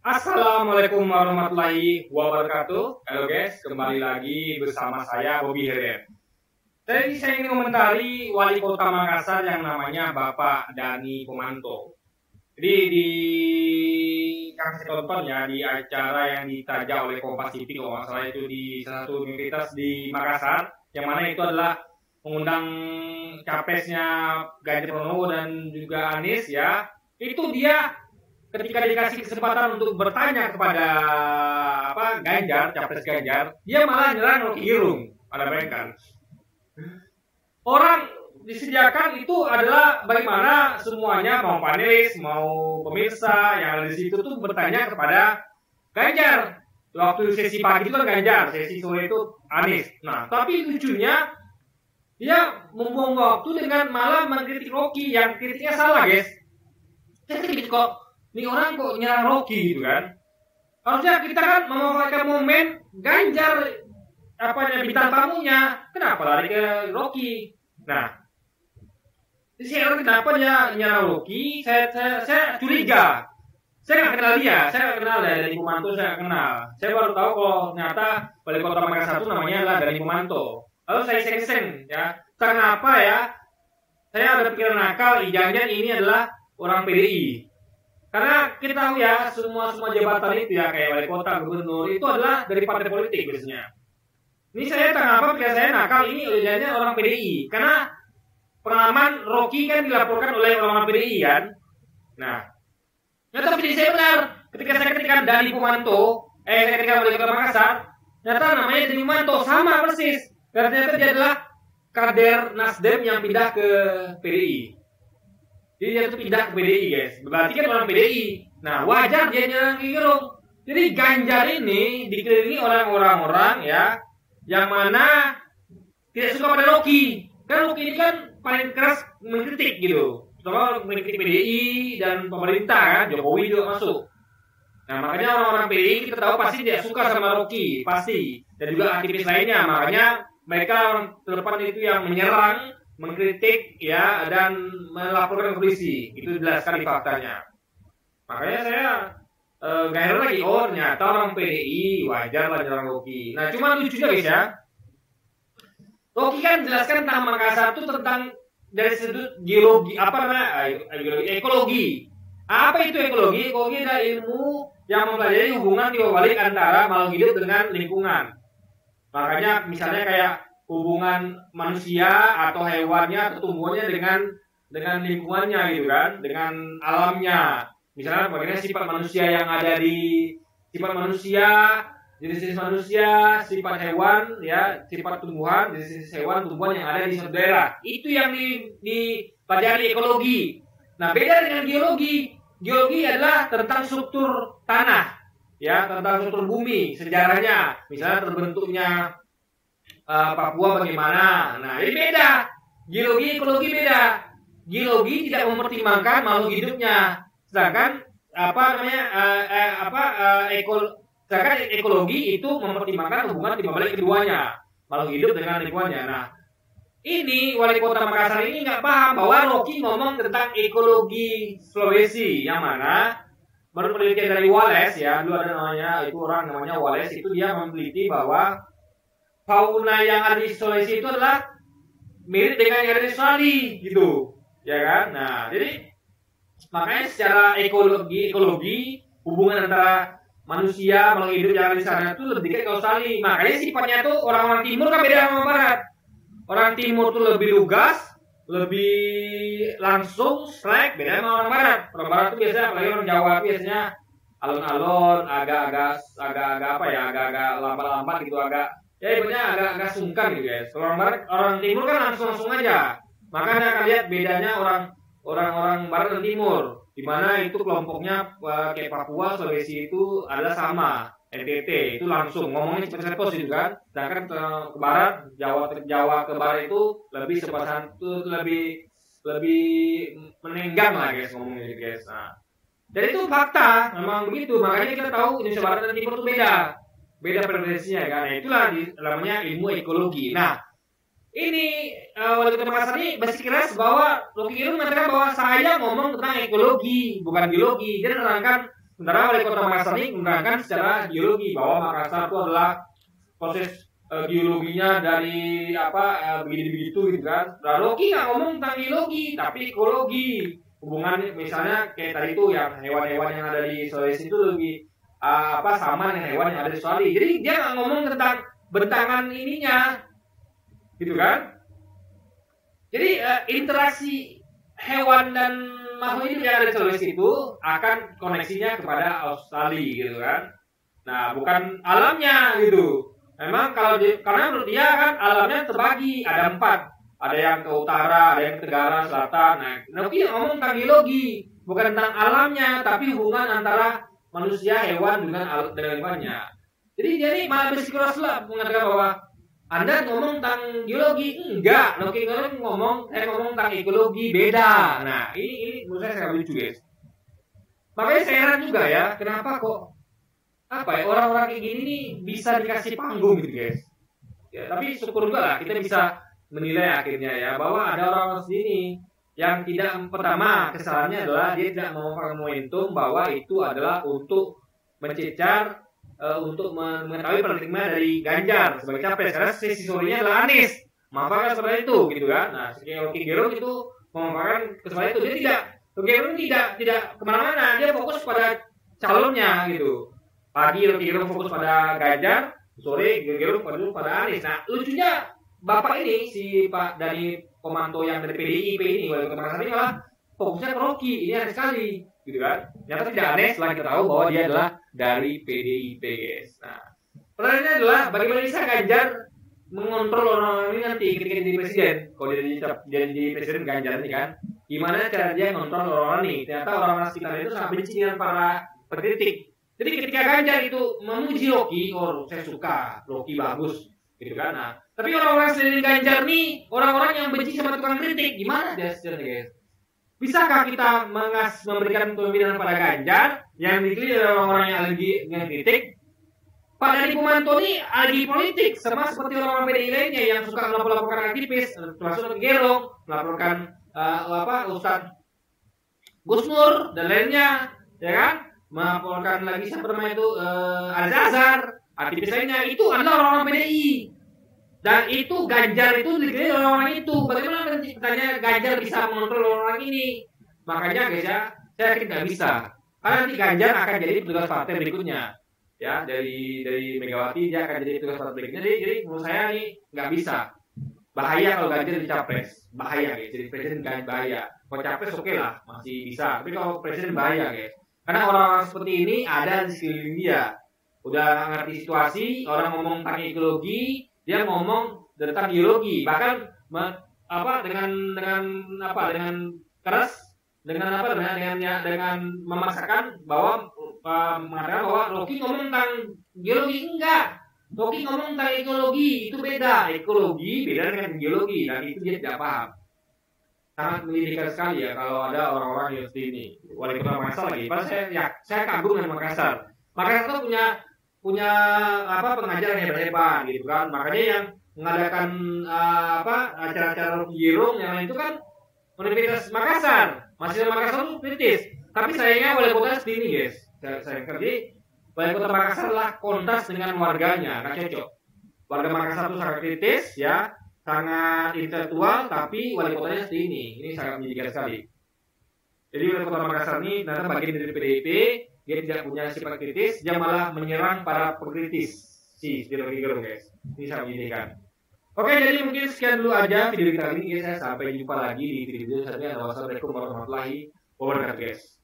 Assalamualaikum warahmatullahi wabarakatuh. Halo guys, kembali lagi bersama saya Bobby Heret. Jadi saya ingin komentari Wali Kota Makassar yang namanya Bapak Dani Pomanto. Jadi yang saya tonton ya di acara yang ditaja oleh Kompas TV kalau nggak salah itu di satu universitas di Makassar, yang mana itu adalah mengundang capresnya Ganjar Pranowo dan juga Anies ya. Itu dia ketika dikasih kesempatan untuk bertanya kepada Ganjar, capres Ganjar, dia malah nyerang Rocky Gerung. Anda bayangkan. Orang disediakan itu adalah bagaimana semuanya, mau panelis, mau pemirsa yang ada di situ tuh bertanya kepada Ganjar. Waktu sesi pagi itu kan Ganjar, sesi sore itu Anies. Nah, tapi lucunya dia membuang waktu dengan malah mengkritik Rocky yang kritiknya salah, guys. Saya kritik kok, ini orang kok nyerang Rocky gitu kan. Harusnya kita kan memanfaatkan momen Ganjar bintang tamunya, kenapa lari ke Rocky? Nah, saya kenapa dia nyerang Rocky? Saya curiga. Saya nggak kenal dia, saya nggak kenal dari Pomanto, saya nggak kenal. Saya baru tahu kalau ternyata Wali Kota Makassar itu namanya adalah dari Pomanto. Lalu saya seng-seng ya, kenapa ya? Saya ada pikiran nakal, jangan-jangan ini adalah orang PDI. Karena kita tahu ya, semua jabatan itu ya, kayak wali kota, gubernur, itu adalah dari partai politik biasanya. Ini saya kenapa pikir saya nakal, ini ujiannya orang PDI. Karena pengalaman Rocky kan dilaporkan oleh orang PDI kan. Nah, ternyata PDI saya benar. Ketika saya ketikkan Dani Pomanto, ketika wali kota Makassar, ternyata namanya Dani Pomanto, sama persis. Karena ternyata dia adalah kader Nasdem yang pindah ke PDI. Jadi dia itu pindah ke PDI, guys. Berarti kan orang PDI. Nah, wajar dia nyerang Rocky Gerung. Jadi Ganjar ini dikelilingi orang-orang ya, yang mana tidak suka pada Rocky. Kan Rocky ini kan paling keras mengkritik gitu. Terutama mengkritik PDI dan pemerintah kan, Jokowi juga masuk. Nah, makanya orang-orang PDI kita tahu pasti tidak suka sama Rocky, pasti. Dan juga aktivis lainnya. Makanya mereka orang terdepan itu yang menyerang, mengkritik ya, dan melaporkan ke polisi. Itu jelas sekali faktanya. Makanya saya gak heran lagi, oh ternyata orang PDI wajar lah nyerang Rocky. Nah, cuma lucu juga guys ya, Rocky kan jelaskan tentang Makassar itu tentang dari sudut geologi, ekologi. Apa itu ekologi? Ekologi adalah ilmu yang mempelajari hubungan timbal-balik antara makhluk hidup dengan lingkungan. Makanya misalnya kayak hubungan manusia atau hewannya atau tumbuhannya dengan lingkungannya gitu kan, dengan alamnya. Misalnya bagaimana sifat manusia yang ada di sifat manusia, jenis-jenis manusia, sifat hewan ya, sifat tumbuhan, jenis-jenis hewan, tumbuhan yang ada di suatu daerah. Itu yang dipelajari ekologi. Nah, beda dengan geologi. Geologi adalah tentang struktur tanah, ya, tentang struktur bumi, sejarahnya, misalnya terbentuknya Papua bagaimana. Nah, ini beda. Geologi, ekologi beda. Geologi tidak mempertimbangkan makhluk hidupnya. Sedangkan sedangkan ekologi itu mempertimbangkan hubungan timbal-balik keduanya, makhluk hidup dengan lingkungannya. Nah, ini wali kota Makassar ini nggak paham bahwa Rocky ngomong tentang ekologi Sulawesi, yang mana menurut penelitian dari Wallace ya, dulu ada namanya, itu orang namanya Wallace, itu dia meneliti bahwa fauna yang ada di Sulawesi itu adalah mirip dengan yang ada di Australia gitu, ya kan? Nah, jadi makanya secara ekologi hubungan antara manusia makhluk hidup yang ada di sana itu lebih dekat ke Australia. Makanya sifatnya tuh orang-orang timur kan beda sama barat. Orang timur tuh lebih lugas, lebih langsung strike, beda sama orang barat. Orang barat tuh biasanya, apalagi orang Jawa tuh biasanya alon-alon, agak-agak lambat-lambat gitu, ya ibaratnya agak sungkan gitu guys. Kalau orang barat, orang timur kan langsung aja. Makanya kalian lihat bedanya orang barat dan timur, di mana itu kelompoknya kayak Papua, Sulawesi itu adalah sama, NTT itu langsung ngomongnya cepet-cepet gitu kan. Sedangkan ke barat, Jawa ke barat itu lebih lebih menenggang lah guys ngomongnya gitu guys. Nah, jadi itu fakta, memang begitu. Makanya kita tahu Indonesia Barat dan Timur itu beda preferensinya kan. Nah, itulah namanya ilmu ekologi. Nah, ini wali kota Makassar ini bersikeras bahwa Rocky Gerung mengatakan bahwa saya ngomong tentang ekologi, bukan biologi. Dia menerangkan Sementara wali kota Makassar ini menerangkan secara geologi bahwa Makassar itu adalah proses geologinya dari begini begitu gitu kan. Nah, Rocky nggak ngomong tentang geologi tapi ekologi. Hubungan misalnya kayak tadi itu yang hewan-hewan yang ada di Sulawesi itu lebih sama dengan hewan yang ada di Australia. Jadi dia nggak ngomong tentang bentangan ininya, gitu kan? Jadi interaksi hewan dan makhluk hidup yang ada di Sulawesi itu akan koneksinya kepada Australia, gitu kan? Nah, bukan alamnya gitu. Memang karena menurut dia kan alamnya terbagi ada 4. Ada yang ke utara, ada yang ke tenggara, selatan. Nah, Noki ngomong tentang geologi, bukan tentang alamnya, tapi hubungan antara manusia, hewan dengan hewannya. Jadi dia ini malah bersikeras lah mengatakan bahwa Anda ngomong tentang geologi, enggak. Noki ngomong tentang ekologi, beda. Nah, ini menurut saya sangat lucu, guys. Makanya saya heran juga ya, kenapa kok orang-orang kayak gini nih bisa dikasih panggung gitu, guys. Ya, tapi syukur juga lah kita bisa menilai akhirnya ya bahwa ada orang-orang sini yang tidak, pertama kesalahannya adalah dia tidak mau momentum bahwa itu adalah untuk mencecar untuk mengetahui paradigma dari Ganjar sebagai capres, karena sisi sorenya adalah Anies memanfaatkan kesempatan itu gitu kan. Nah, Rocky Gerung itu memanfaatkan kesempatan itu, dia tidak kemana-mana, dia fokus pada calonnya gitu. Pagi Rocky Gerung fokus pada Ganjar, sore Gerung pada Anies. Nah, lucunya Bapak ini, si Pak dari Komanto yang dari PDIP ini, wali kota Makassar ini malah fokusnya ke Rocky, ini aneh sekali, gitu kan? Nyata tidak aneh setelah kita tahu bahwa dia adalah dari PDIP, guys. Nah, pertanyaannya adalah bagaimana bisa Ganjar mengontrol orang-orang ini nanti ketika jadi presiden? Kalau dia jadi presiden Ganjar ini kan, gimana cara dia mengontrol orang-orang ini? Ternyata orang-orang sekitar itu sangat benci dengan para pengkritik. Jadi ketika Ganjar itu memuji Rocky, saya suka, Rocky bagus, gitu kan? Nah, tapi orang-orang selain Ganjar nih, orang-orang yang benci sama tukang kritik, gimana dia sebenarnya, guys? Bisakah kita memberikan pemilihan pada Ganjar yang dipilih oleh orang-orang yang alergi dengan kritik? Pak Dhani Pomanto ini alergi politik, sama seperti orang-orang PDI lainnya yang suka melaporkan aktivis, termasuk Gerong, melaporkan Ustadz Gus Nur dan lainnya, ya kan? Melaporkan lagi siapa namanya itu Al-Azhar, aktivis lainnya, itu adalah orang-orang PDI. Dan itu Ganjar itu dipilih oleh orang itu. Bagaimana pertanyaan Ganjar bisa mengontrol orang ini? Makanya guys ya, saya yakin nggak bisa. Karena nanti Ganjar akan jadi petugas partai berikutnya. Ya, dari Megawati dia akan jadi petugas partai berikutnya. Jadi menurut saya ini nggak bisa. Bahaya kalau Ganjar jadi capres. Bahaya guys. Jadi presiden kan bahaya. Kalau capres oke lah, masih bisa. Tapi kalau presiden bahaya guys. Karena orang-orang seperti ini ada di sekeliling dia. Udah ngerti situasi, orang ngomong tentang ekologi, dia ngomong tentang geologi, bahkan dengan keras, dengan memaksakan bahwa mengatakan bahwa Rocky ngomong tentang geologi, enggak. Rocky ngomong tentang ekologi, itu beda. Ekologi beda dengan geologi, dan itu dia tidak paham. Sangat menyedihkan sekali ya kalau ada orang-orang yang seperti ini. Wali kota Makassar lagi, saya kagum dengan Makassar. Makassar itu punya pengajar yang hebat-hebat gitu kan. Makanya yang mengadakan acara-acara Rocky Gerung yang lain itu kan Universitas Makassar. Mahasiswa Makassar itu kritis. Tapi sayangnya wali kota seperti ini, guys. Saya kerja wali kota Makassar lah kontras dengan warganya, nggak cocok. Warga Makassar itu sangat kritis ya, sangat intelektual, tapi wali kotanya seperti ini. Ini sangat menyedihkan sekali. Jadi wali kota Makassar ini ternyata bagian dari PDIP. Dia tidak punya sifat kritis, dia malah menyerang para pengkritis si Rocky Gerung, guys. Ini sangat menyedihkan. Oke, jadi mungkin sekian dulu aja video kita kali ini, guys. Sampai jumpa lagi di video selanjutnya. Wassalamualaikum warahmatullahi wabarakatuh, guys.